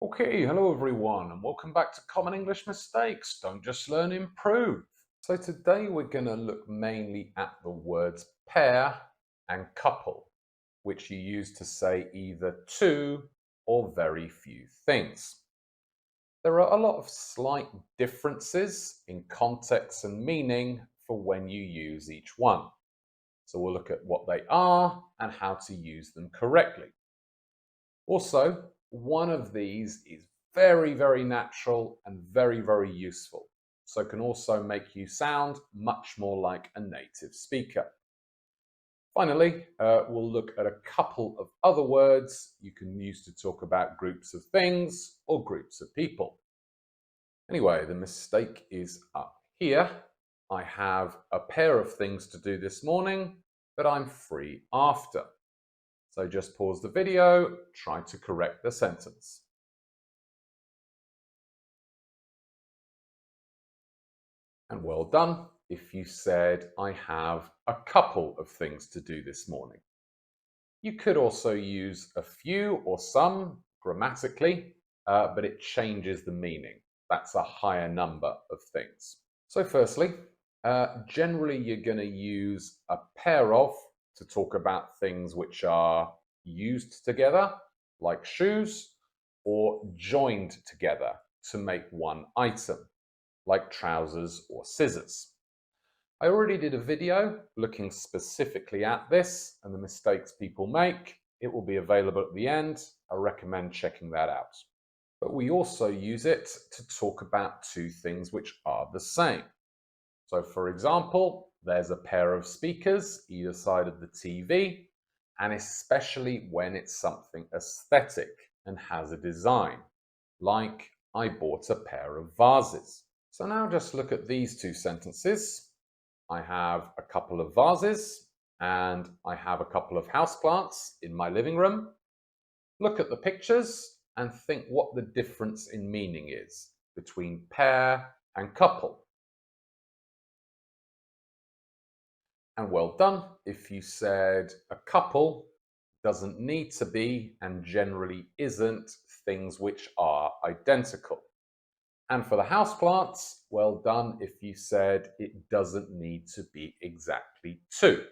Okay, hello everyone, and welcome back to Common English Mistakes. Don't just learn, improve. So today we're going to look mainly at the words pair and couple, which you use to say either two or very few things. There are a lot of slight differences in context and meaning for when you use each one. So we'll look at what they are and how to use them correctly. Also, one of these is very, very natural and very, very useful. So can also make you sound much more like a native speaker. Finally, we'll look at a couple of other words you can use to talk about groups of things or groups of people. Anyway, the mistake is up here. I have a pair of things to do this morning, but I'm free after. So just pause the video, try to correct the sentence. And well done if you said, I have a couple of things to do this morning. You could also use a few or some grammatically, but it changes the meaning. That's a higher number of things. So firstly, generally you're going to use a pair of to talk about things which are used together, like shoes, or joined together to make one item, like trousers or scissors. I already did a video looking specifically at this and the mistakes people make. It will be available at the end. I recommend checking that out. But we also use it to talk about two things which are the same. So for example, there's a pair of speakers either side of the TV, and especially when it's something aesthetic and has a design, like I bought a pair of vases. So now just look at these two sentences. I have a couple of vases and I have a couple of houseplants in my living room. Look at the pictures and think what the difference in meaning is between pair and couple. And well done if you said a couple doesn't need to be and generally isn't things which are identical. And for the houseplants, well done if you said it doesn't need to be exactly two.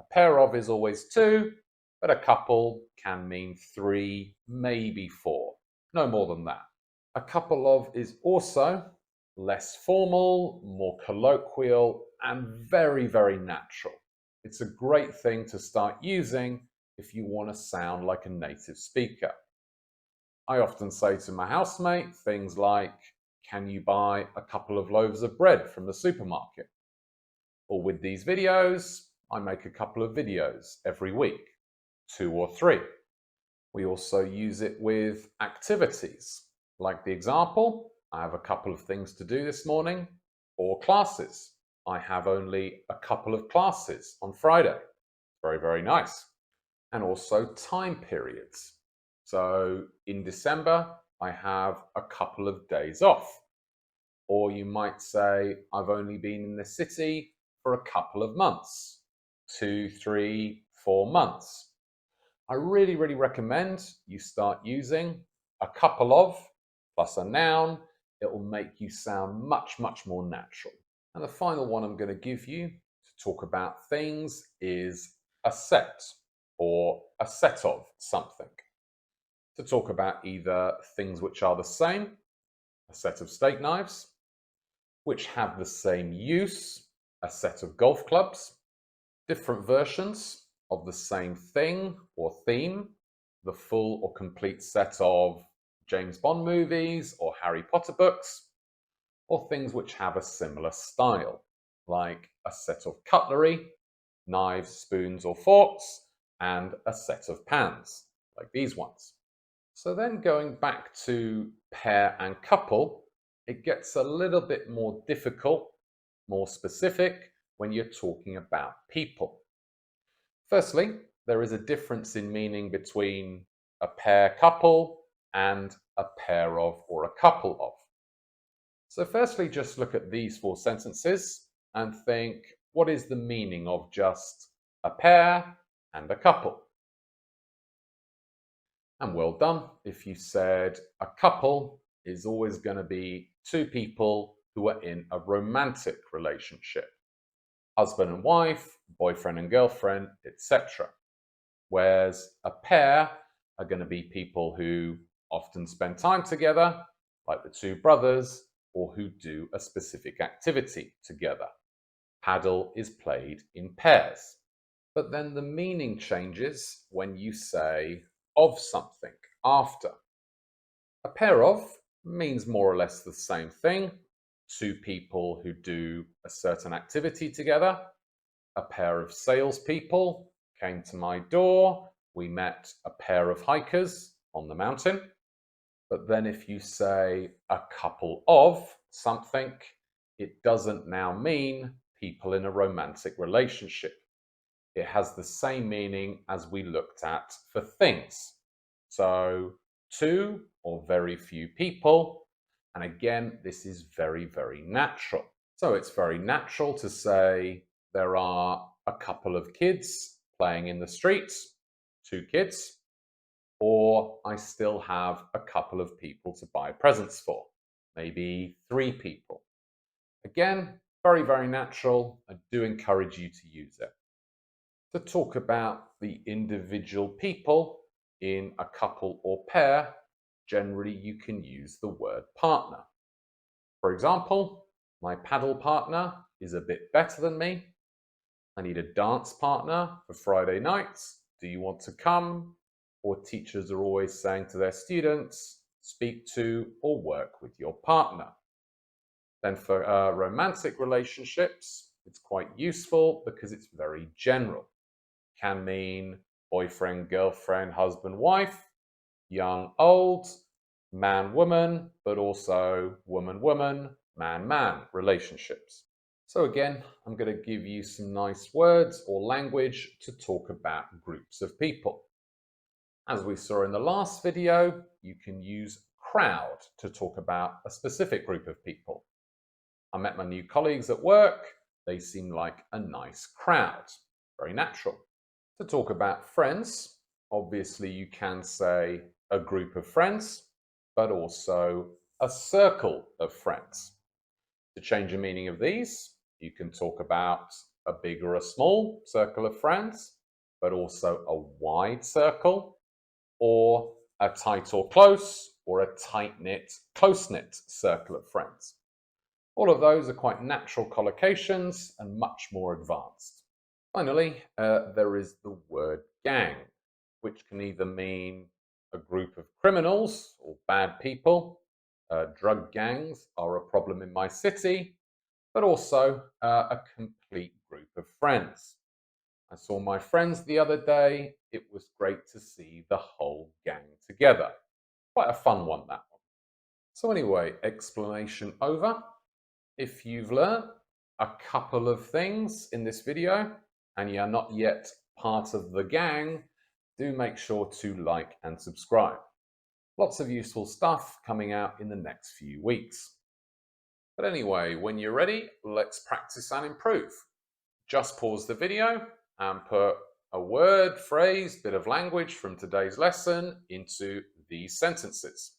A pair of is always two, but a couple can mean three, maybe four. No more than that. A couple of is also less formal, more colloquial, and very, very natural. It's a great thing to start using if you want to sound like a native speaker. I often say to my housemate things like, can you buy a couple of loaves of bread from the supermarket? Or with these videos, I make a couple of videos every week, 2 or 3. We also use it with activities, like the example, I have a couple of things to do this morning, or classes. I have only a couple of classes on Friday. Very, very nice. And also time periods. So in December, I have a couple of days off. Or you might say, I've only been in the city for a couple of months, 2, 3, 4 months. I really, really recommend you start using a couple of plus a noun. It will make you sound much, much more natural. And the final one I'm going to give you to talk about things is a set or a set of something. To talk about either things which are the same, a set of steak knives, which have the same use, a set of golf clubs, different versions of the same thing or theme, the full or complete set of James Bond movies or Harry Potter books, or things which have a similar style, like a set of cutlery, knives, spoons, or forks, and a set of pans, like these ones. So then going back to pair and couple, it gets a little bit more difficult, more specific when you're talking about people. Firstly, there is a difference in meaning between a pair couple and a pair of or a couple of. So firstly, just look at these 4 sentences and think, what is the meaning of just a pair and a couple? And well done if you said a couple is always going to be two people who are in a romantic relationship, husband and wife, boyfriend and girlfriend, etc. Whereas a pair are going to be people who often spend time together, like the two brothers, or who do a specific activity together. Paddle is played in pairs. But then the meaning changes when you say of something after. A pair of means more or less the same thing. Two people who do a certain activity together. A pair of salespeople came to my door. We met a pair of hikers on the mountain. But then if you say a couple of something, it doesn't now mean people in a romantic relationship. It has the same meaning as we looked at for things. So two or very few people. And again, this is very, very natural. So it's very natural to say there are a couple of kids playing in the streets, two kids, or I still have a couple of people to buy presents for, maybe three people. Again, very, very natural. I do encourage you to use it. To talk about the individual people in a couple or pair, generally you can use the word partner. For example, my paddle partner is a bit better than me. I need a dance partner for Friday nights. Do you want to come? Or teachers are always saying to their students, speak to or work with your partner. Then for romantic relationships, it's quite useful because it's very general. Can mean boyfriend, girlfriend, husband, wife, young, old, man, woman, but also woman, woman, man, man relationships. So again, I'm going to give you some nice words or language to talk about groups of people. As we saw in the last video, you can use crowd to talk about a specific group of people. I met my new colleagues at work. They seem like a nice crowd. Very natural. To talk about friends, obviously you can say a group of friends, but also a circle of friends. To change the meaning of these, you can talk about a big or a small circle of friends, but also a wide circle, or a tight or close, or a tight-knit, close-knit circle of friends. All of those are quite natural collocations and much more advanced. Finally, there is the word gang, which can either mean a group of criminals or bad people. Drug gangs are a problem in my city, but also a complete group of friends. I saw my friends the other day. It was great to see the whole gang together. Quite a fun one, that one. So anyway, explanation over. If you've learned a couple of things in this video and you are not yet part of the gang, do make sure to like and subscribe. Lots of useful stuff coming out in the next few weeks. But anyway, when you're ready, let's practice and improve. Just pause the video and put a word, phrase, bit of language from today's lesson into these sentences.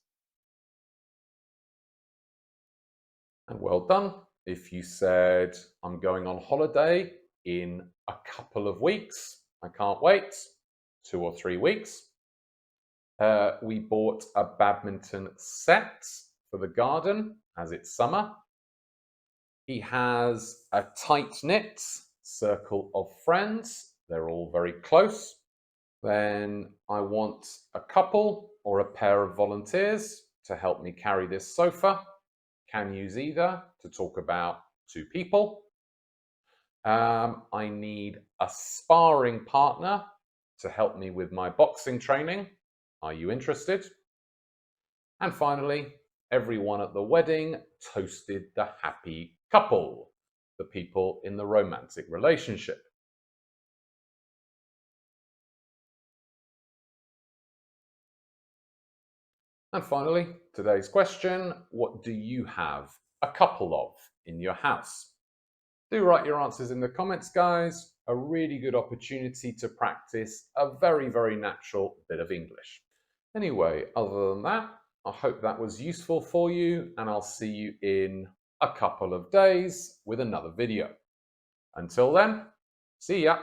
And well done if you said, I'm going on holiday in a couple of weeks. I can't wait. 2 or 3 weeks. We bought a badminton set for the garden as it's summer. He has a tight-knit circle of friends. They're all very close. Then I want a couple or a pair of volunteers to help me carry this sofa. Can use either to talk about two people. I need a sparring partner to help me with my boxing training. Are you interested? And finally, everyone at the wedding toasted the happy couple, the people in the romantic relationship. And finally, today's question, what do you have a couple of in your house? Do write your answers in the comments, guys. A really good opportunity to practice a very, very natural bit of English. Anyway, other than that, I hope that was useful for you, and I'll see you in a couple of days with another video. Until then, see ya.